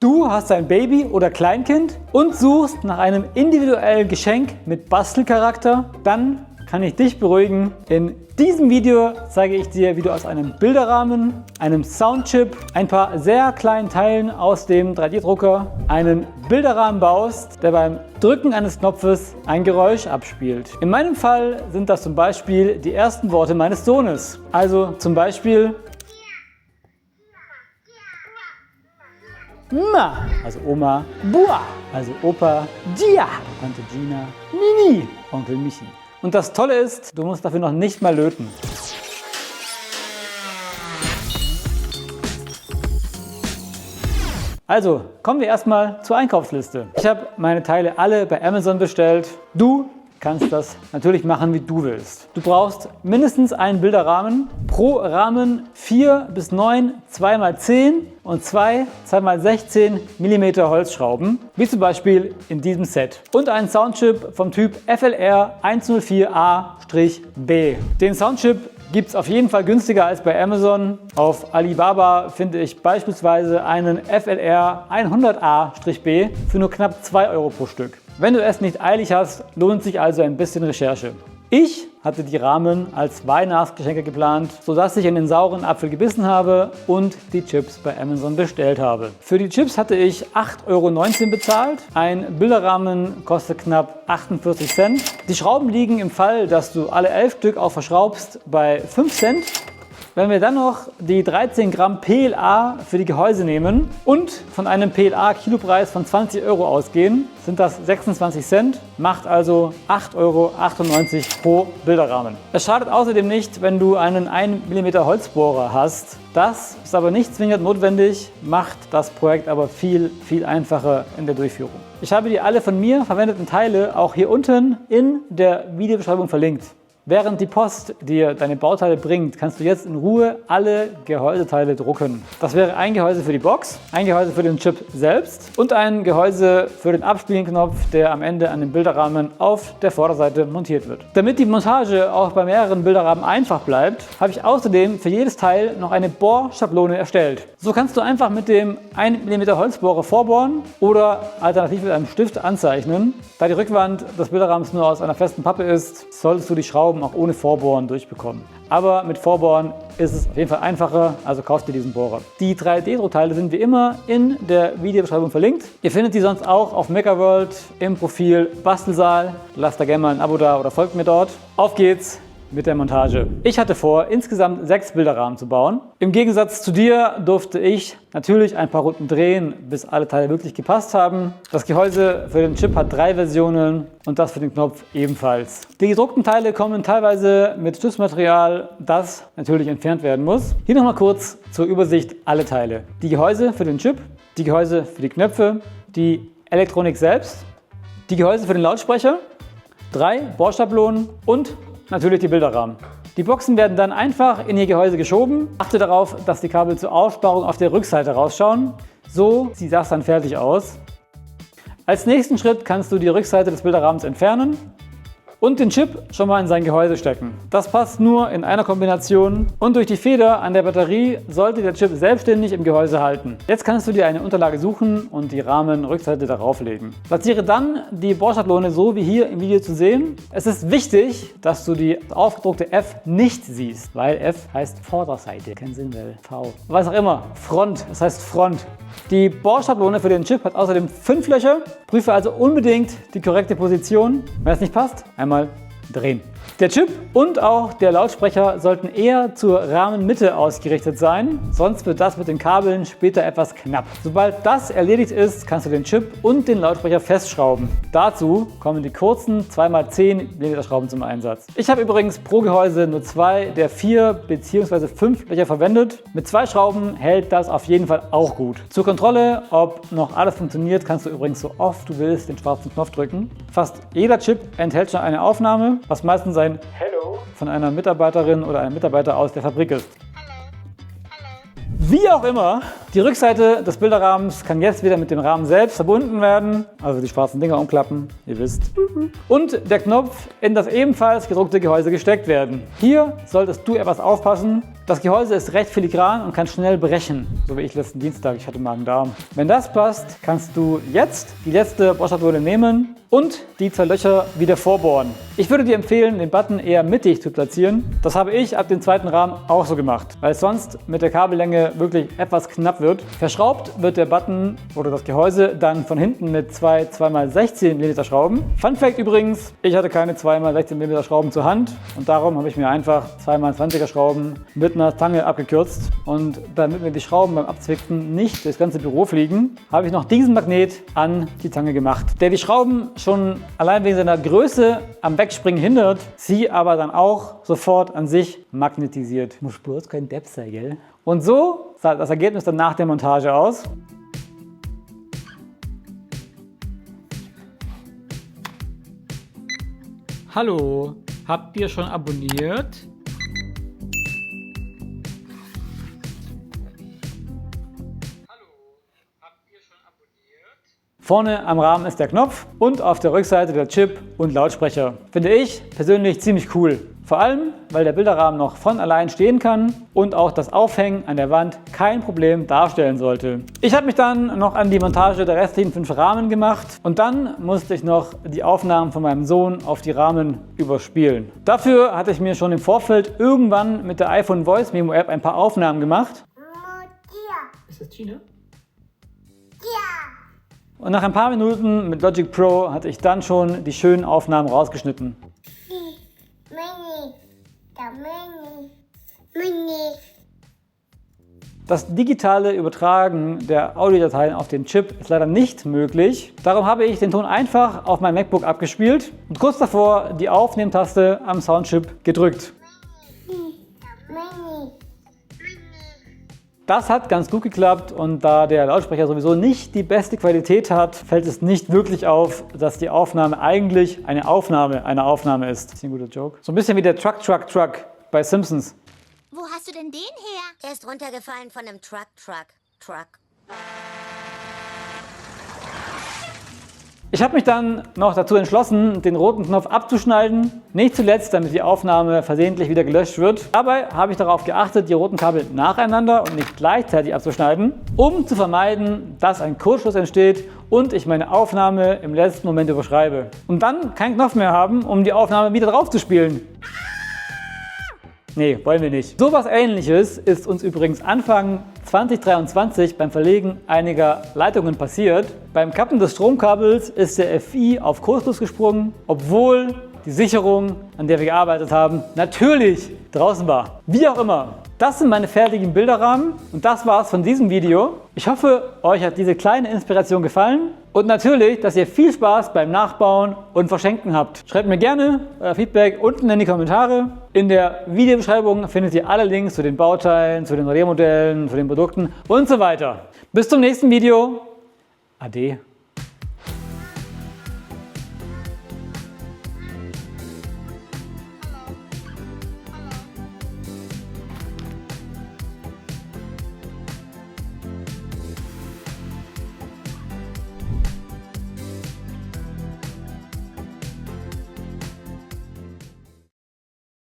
Du hast ein Baby oder Kleinkind und suchst nach einem individuellen Geschenk mit Bastelcharakter? Dann kann ich dich beruhigen. In diesem Video zeige ich dir, wie du aus einem Bilderrahmen, einem Soundchip, ein paar sehr kleinen Teilen aus dem 3D-Drucker einen Bilderrahmen baust, der beim Drücken eines Knopfes ein Geräusch abspielt. In meinem Fall sind das zum Beispiel die ersten Worte meines Sohnes. Also zum Beispiel Ma, also Oma, Bua, also Opa, Gia, Tante Gina, Nini, Onkel Michi. Und das Tolle ist, du musst dafür noch nicht mal löten. Also, kommen wir erstmal zur Einkaufsliste. Ich habe meine Teile alle bei Amazon bestellt. Du kannst das natürlich machen, wie du willst. Du brauchst mindestens einen Bilderrahmen. Pro Rahmen 4 bis 9 2x10 und 2 2x16 mm Holzschrauben, wie zum Beispiel in diesem Set. Und einen Soundchip vom Typ FLR 104A-B. Den Soundchip gibt es auf jeden Fall günstiger als bei Amazon. Auf Alibaba finde ich beispielsweise einen FLR 100A-B für nur knapp 2 Euro pro Stück. Wenn du es nicht eilig hast, lohnt sich also ein bisschen Recherche. Ich hatte die Rahmen als Weihnachtsgeschenke geplant, sodass ich in den sauren Apfel gebissen habe und die Chips bei Amazon bestellt habe. Für die Chips hatte ich 8,19 Euro bezahlt. Ein Bilderrahmen kostet knapp 48 Cent. Die Schrauben liegen im Fall, dass du alle 11 Stück auch verschraubst, bei 5 Cent. Wenn wir dann noch die 13 Gramm PLA für die Gehäuse nehmen und von einem PLA-Kilopreis von 20 Euro ausgehen, sind das 26 Cent, macht also 8,98 Euro pro Bilderrahmen. Es schadet außerdem nicht, wenn du einen 1 mm Holzbohrer hast. Das ist aber nicht zwingend notwendig, macht das Projekt aber viel einfacher in der Durchführung. Ich habe die alle von mir verwendeten Teile auch hier unten in der Videobeschreibung verlinkt. Während die Post dir deine Bauteile bringt, kannst du jetzt in Ruhe alle Gehäuseteile drucken. Das wäre ein Gehäuse für die Box, ein Gehäuse für den Chip selbst und ein Gehäuse für den Abspielenknopf, der am Ende an dem Bilderrahmen auf der Vorderseite montiert wird. Damit die Montage auch bei mehreren Bilderrahmen einfach bleibt, habe ich außerdem für jedes Teil noch eine Bohrschablone erstellt. So kannst du einfach mit dem 1 mm Holzbohrer vorbohren oder alternativ mit einem Stift anzeichnen. Da die Rückwand des Bilderrahmens nur aus einer festen Pappe ist, solltest du die Schrauben auch ohne Vorbohren durchbekommen. Aber mit Vorbohren ist es auf jeden Fall einfacher, also kauf dir diesen Bohrer. Die 3D-Druckteile sind wie immer in der Videobeschreibung verlinkt. Ihr findet die sonst auch auf Megaworld im Profil Bastelsaal. Lasst da gerne mal ein Abo da oder folgt mir dort. Auf geht's mit der Montage. Ich hatte vor, insgesamt 6 Bilderrahmen zu bauen. Im Gegensatz zu dir durfte ich natürlich ein paar Runden drehen, bis alle Teile wirklich gepasst haben. Das Gehäuse für den Chip hat 3 Versionen und das für den Knopf ebenfalls. Die gedruckten Teile kommen teilweise mit Stützmaterial, das natürlich entfernt werden muss. Hier nochmal kurz zur Übersicht alle Teile. Die Gehäuse für den Chip, die Gehäuse für die Knöpfe, die Elektronik selbst, die Gehäuse für den Lautsprecher, 3 Bohrschablonen und natürlich die Bilderrahmen. Die Boxen werden dann einfach in ihr Gehäuse geschoben. Achte darauf, dass die Kabel zur Aussparung auf der Rückseite rausschauen. So sieht das dann fertig aus. Als nächsten Schritt kannst du die Rückseite des Bilderrahmens entfernen und den Chip schon mal in sein Gehäuse stecken. Das passt nur in einer Kombination und durch die Feder an der Batterie sollte der Chip selbstständig im Gehäuse halten. Jetzt kannst du dir eine Unterlage suchen und die Rahmenrückseite darauf legen. Platziere dann die Bohrschablone so wie hier im Video zu sehen. Es ist wichtig, dass du die aufgedruckte F nicht siehst, weil F heißt Vorderseite, kein Sinn, weil V. Was auch immer, Front, das heißt Front. Die Bohrschablone für den Chip hat außerdem 5 Löcher. Prüfe also unbedingt die korrekte Position. Wenn es nicht passt, einmal drehen. Der Chip und auch der Lautsprecher sollten eher zur Rahmenmitte ausgerichtet sein, sonst wird das mit den Kabeln später etwas knapp. Sobald das erledigt ist, kannst du den Chip und den Lautsprecher festschrauben. Dazu kommen die kurzen 2x10 mm Schrauben zum Einsatz. Ich habe übrigens pro Gehäuse nur 2 der 4 bzw. 5 Löcher verwendet. Mit 2 Schrauben hält das auf jeden Fall auch gut. Zur Kontrolle, ob noch alles funktioniert, kannst du übrigens so oft du willst den schwarzen Knopf drücken. Fast jeder Chip enthält schon eine Aufnahme, was meistens ein Hello von einer Mitarbeiterin oder einem Mitarbeiter aus der Fabrik ist. Wie auch immer, Die Rückseite des Bilderrahmens kann jetzt wieder mit dem Rahmen selbst verbunden werden, also die schwarzen Dinger umklappen, ihr wisst. Und der Knopf in das ebenfalls gedruckte Gehäuse gesteckt werden. Hier solltest du etwas aufpassen. Das Gehäuse ist recht filigran und kann schnell brechen, so wie ich letzten Dienstag, ich hatte Magen-Darm. Wenn das passt, kannst du jetzt die letzte Bohrschatulle nehmen und die 2 Löcher wieder vorbohren. Ich würde dir empfehlen, den Button eher mittig zu platzieren. Das habe ich ab dem zweiten Rahmen auch so gemacht, weil es sonst mit der Kabellänge wirklich etwas knapp wird. Verschraubt wird der Button oder das Gehäuse dann von hinten mit 2 2x16 mm Schrauben. Fun Fact übrigens, ich hatte keine 2x16 mm Schrauben zur Hand und darum habe ich mir einfach 2x20er Schrauben mit einer Zange abgekürzt. Und damit mir die Schrauben beim Abzwicken nicht durchs ganze Büro fliegen, habe ich noch diesen Magnet an die Zange gemacht, der die Schrauben schon allein wegen seiner Größe am Wegspringen hindert, sie aber dann auch sofort an sich magnetisiert. Muss bloß kein Depp sein, gell? Und so sah das Ergebnis dann nach der Montage aus. Hallo, habt ihr schon abonniert? Vorne am Rahmen ist der Knopf und auf der Rückseite der Chip und Lautsprecher. Finde ich persönlich ziemlich cool. Vor allem, weil der Bilderrahmen noch von allein stehen kann und auch das Aufhängen an der Wand kein Problem darstellen sollte. Ich habe mich dann noch an die Montage der restlichen 5 Rahmen gemacht und dann musste ich noch die Aufnahmen von meinem Sohn auf die Rahmen überspielen. Dafür hatte ich mir schon im Vorfeld irgendwann mit der iPhone Voice Memo App ein paar Aufnahmen gemacht. Ist das Gina? Und nach ein paar Minuten mit Logic Pro hatte ich dann schon die schönen Aufnahmen rausgeschnitten. Das digitale Übertragen der Audiodateien auf den Chip ist leider nicht möglich. Darum habe ich den Ton einfach auf mein MacBook abgespielt und kurz davor die Aufnehmtaste am Soundchip gedrückt. Das hat ganz gut geklappt und da der Lautsprecher sowieso nicht die beste Qualität hat, fällt es nicht wirklich auf, dass die Aufnahme eigentlich eine Aufnahme einer Aufnahme ist. Das ist ein guter Joke. So ein bisschen wie der Truck bei Simpsons. Wo hast du denn den her? Er ist runtergefallen von einem Truck. Ich habe mich dann noch dazu entschlossen, den roten Knopf abzuschneiden. Nicht zuletzt, damit die Aufnahme versehentlich wieder gelöscht wird. Dabei habe ich darauf geachtet, die roten Kabel nacheinander und nicht gleichzeitig abzuschneiden, um zu vermeiden, dass ein Kurzschluss entsteht und ich meine Aufnahme im letzten Moment überschreibe. Und dann keinen Knopf mehr haben, um die Aufnahme wieder drauf zu spielen. Nee, wollen wir nicht. So was Ähnliches ist uns übrigens Anfang 2023 beim Verlegen einiger Leitungen passiert. Beim Kappen des Stromkabels ist der FI auf Kurzschluss gesprungen, obwohl die Sicherung, an der wir gearbeitet haben, natürlich draußen war. Wie auch immer. Das sind meine fertigen Bilderrahmen und das war's von diesem Video. Ich hoffe, euch hat diese kleine Inspiration gefallen und natürlich, dass ihr viel Spaß beim Nachbauen und Verschenken habt. Schreibt mir gerne euer Feedback unten in die Kommentare. In der Videobeschreibung findet ihr alle Links zu den Bauteilen, zu den 3D-Modellen, zu den Produkten und so weiter. Bis zum nächsten Video. Ade.